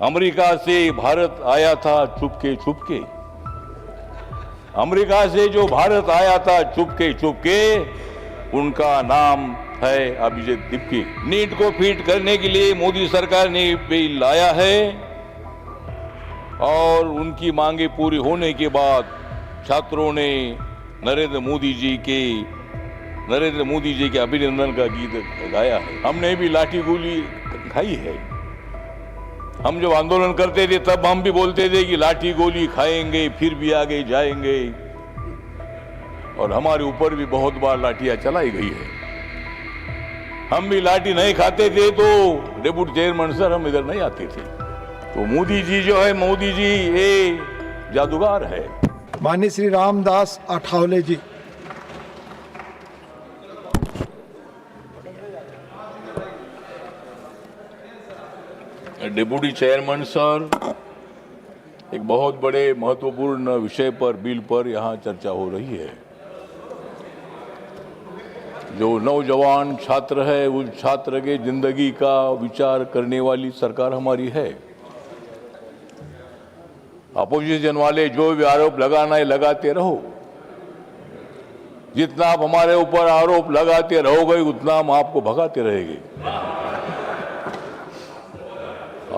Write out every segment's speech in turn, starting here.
America से भारत आया था चुपके चुपके। अमेरिका से जो भारत आया था चुपके चुपके, उनका नाम है अभिजीत दीपके। नीट को फिट करने के लिए मोदी सरकार ने बिल लाया है और उनकी मांगे पूरी होने के बाद छात्रों ने नरेंद्र मोदी जी के अभिनंदन का गीत गाया है। हमने भी लाठी गोली खाई है। हम जब आंदोलन करते थे तब हम भी बोलते थे कि लाठी गोली खाएंगे फिर भी आगे जाएंगे, और हमारे ऊपर भी बहुत बार लाठियां चलाई गई है। हम भी लाठी नहीं खाते थे तो डेप्यूटी चेयरमैन सर हम इधर नहीं आते थे। तो मोदी जी जो है, मोदी जी ये जादूगर है। माननीय श्री रामदास आठवले जी। डिप्टी चेयरमैन सर, एक बहुत बड़े महत्वपूर्ण विषय पर, बिल पर यहाँ चर्चा हो रही है। जो नौजवान छात्र है, उस छात्र के जिंदगी का विचार करने वाली सरकार हमारी है। अपोजिशन वाले जो भी आरोप लगाना है लगाते रहो। जितना आप हमारे ऊपर आरोप लगाते रहोगे उतना हम आपको भगाते रहेंगे।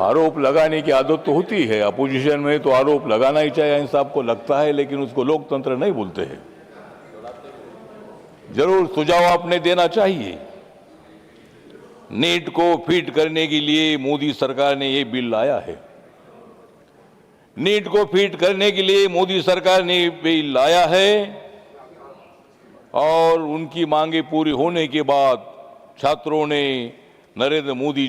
आरोप लगाने की आदत तो होती है अपोजिशन में, तो आरोप लगाना ही चाहिए, ऐसा आपको लगता है, लेकिन उसको लोकतंत्र नहीं बोलते हैं। जरूर सुझाव आपने देना चाहिए। नीट को फिट करने के लिए मोदी सरकार ने ये बिल लाया है। नीट को फिट करने के लिए मोदी सरकार ने बिल लाया है और उनकी मांगे पूरी होने के बाद छात्रों ने नरेंद्र मोदी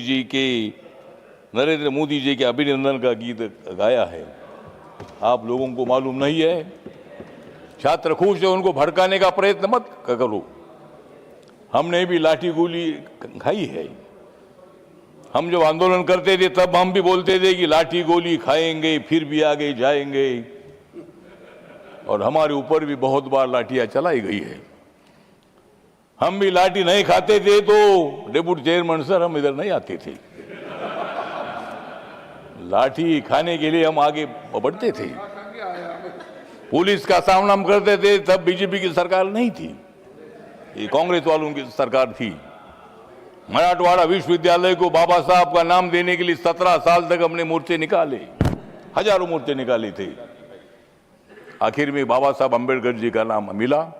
जी के अभिनंदन का गीत गाया है। आप लोगों को मालूम नहीं है, छात्र खुश है, उनको भड़काने का प्रयत्न मत करो। हमने भी लाठी गोली खाई है। हम जब आंदोलन करते थे तब हम भी बोलते थे कि लाठी गोली खाएंगे फिर भी आगे जाएंगे, और हमारे ऊपर भी बहुत बार लाठियां चलाई गई है। हम भी लाठी नहीं खाते थे तो डेप्यूटी चेयरमैन सर हम इधर नहीं आते थे। लाठी खाने के लिए हम आगे बढ़ते थे। पुलिस का सामना हम करते थे, तब बीजेपी की सरकार नहीं थी, ये कांग्रेस वालों की सरकार थी। मराठवाड़ा विश्वविद्यालय को बाबा साहब का नाम देने के लिए 17 साल तक हमने मोर्चे निकाले, हजारों मोर्चे निकाले थे। आखिर में बाबा साहब अम्बेडकर जी का नाम मिला,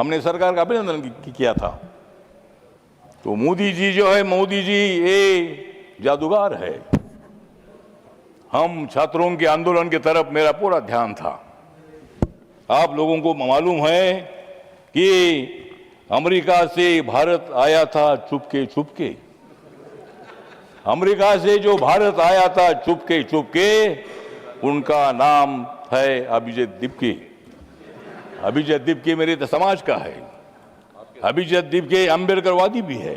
हमने सरकार का अभिनंदन किया था। तो मोदी जी जो है, मोदी जी ये जादूगर है। हम छात्रों के आंदोलन की तरफ मेरा पूरा ध्यान था। आप लोगों को मालूम है कि अमेरिका से भारत आया था चुपके चुपके। अमेरिका से जो भारत आया था चुपके चुपके, उनका नाम है अभिजीत दीपके। अभिजीत दीपके मेरे समाज का है। अभिजीत दीपके अम्बेडकरवादी भी है।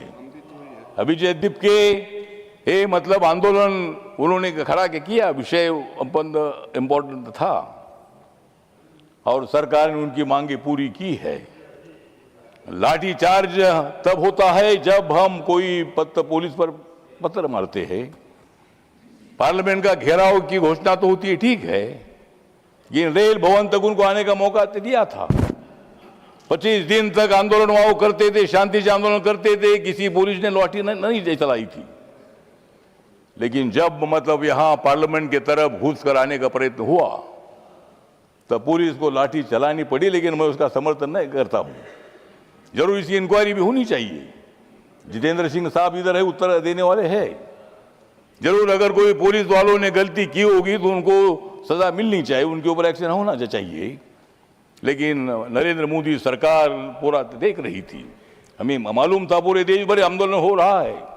अभिजीत दीपके ये मतलब आंदोलन उन्होंने खड़ा किया, विषय इम्पोर्टेंट था और सरकार ने उनकी मांगे पूरी की है। लाठी चार्ज तब होता है जब हम कोई पुलिस पर पत्थर मारते हैं। पार्लियामेंट का घेराव की घोषणा तो होती है, ठीक है, ये रेल भवन तक उनको आने का मौका दिया था। 25 दिन तक आंदोलन वहां करते थे, शांति से आंदोलन करते थे, किसी पुलिस ने लाठी नहीं चलाई थी। लेकिन जब मतलब यहां पार्लियामेंट की तरफ घुस कर आने का प्रयत्न हुआ तब पुलिस को लाठी चलानी पड़ी, लेकिन मैं उसका समर्थन नहीं करता हूं। जरूर इसकी इंक्वायरी भी होनी चाहिए। जितेंद्र सिंह साहब इधर है, उत्तर देने वाले हैं। जरूर अगर कोई पुलिस वालों ने गलती की होगी तो उनको सजा मिलनी चाहिए, उनके ऊपर एक्शन होना चाहिए। लेकिन नरेंद्र मोदी सरकार पूरा देख रही थी। हमें मालूम था पूरे देश भर आंदोलन हो रहा है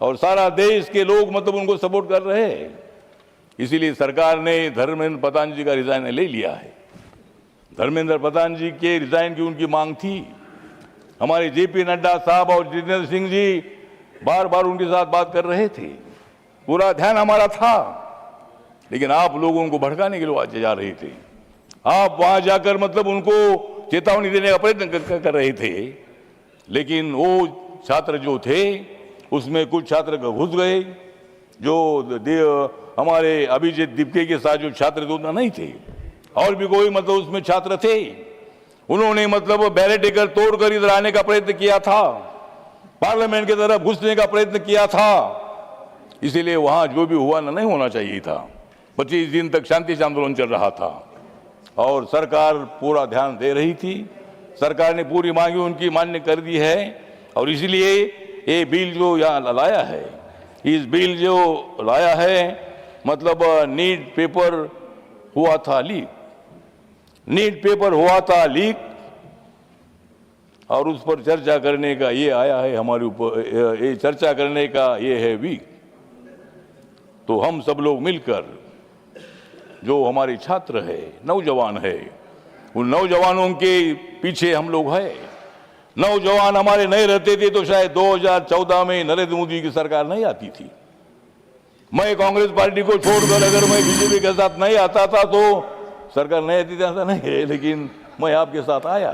और सारा देश के लोग मतलब उनको सपोर्ट कर रहे हैं। इसीलिए सरकार ने धर्मेंद्र प्रधान जी का रिजाइन ले लिया है। धर्मेंद्र प्रधान जी के रिजाइन की उनकी मांग थी। हमारे जेपी नड्डा साहब और जितेंद्र सिंह जी बार बार उनके साथ बात कर रहे थे, पूरा ध्यान हमारा था, लेकिन आप लोगों को भड़काने के लिए जा रहे थे। आप वहां जाकर मतलब उनको चेतावनी देने का प्रयत्न कर रहे थे, लेकिन वो छात्र जो थे उसमें कुछ छात्र घुस गए हमारे अभिजीत दीपके के साथ जो छात्र थे उतना नहीं थे, और भी कोई मतलब उसमें छात्र थे। उन्होंने मतलब बैलेट लेकर तोड़कर इधर आने का प्रयत्न किया था, पार्लियामेंट की तरफ घुसने का प्रयत्न किया था। इसीलिए वहां जो भी हुआ ना, नहीं होना चाहिए था। 25 दिन तक शांति से आंदोलन चल रहा था और सरकार पूरा ध्यान दे रही थी। सरकार ने पूरी मांगी उनकी मान्य कर दी है, और इसलिए ये बिल जो यहाँ लाया है, इस बिल जो लाया है मतलब नीट पेपर हुआ था लीक, नीट पेपर हुआ था लीक, और उस पर चर्चा करने का ये आया है हमारे ऊपर, ये चर्चा करने का ये है वीक। तो हम सब लोग मिलकर, जो हमारे छात्र है, नौजवान है, उन नौजवानों के पीछे हम लोग हैं। नौजवान हमारे नहीं रहते थे तो शायद 2014 में नरेंद्र मोदी की सरकार नहीं आती थी। मैं कांग्रेस पार्टी को छोड़कर अगर मैं बीजेपी के साथ नहीं आता था तो सरकार नहीं आती थी, ऐसा नहीं है। लेकिन मैं आपके साथ आया,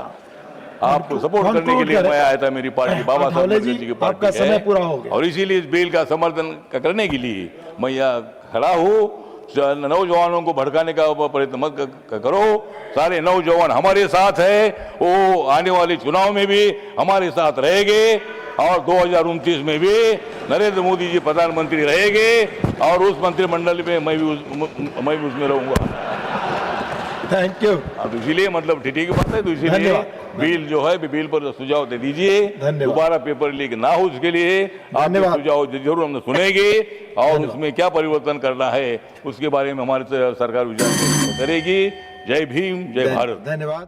आपको सपोर्ट करने के लिए मैं आया था। मेरी पार्टी बाबा साहब अम्बेडकर जी की पार्टी समय पूरा हो गया, और इसीलिए इस बिल का समर्थन करने के लिए मैं यहाँ खड़ा हूँ। नौजवानों को भड़काने का प्रयत्न मत करो। सारे नौजवान हमारे साथ है, वो आने वाले चुनाव में भी हमारे साथ रहेंगे, और 2029 में भी नरेंद्र मोदी जी प्रधानमंत्री रहेंगे, और उस मंत्रिमंडल में मैं भी उसमें रहूंगा। Thank you. अब इसीलिए मतलब ठीक की बात है, तो इसीलिए बिल जो है बिल पर सुझाव दे दीजिए, दोबारा पेपर लीक ना हो उसके लिए आपके सुझाव जरूर हम सुनेंगे, और उसमें क्या परिवर्तन करना है उसके बारे में हमारी सरकार विचार करेगी। जय भीम, जय भारत। धन्यवाद।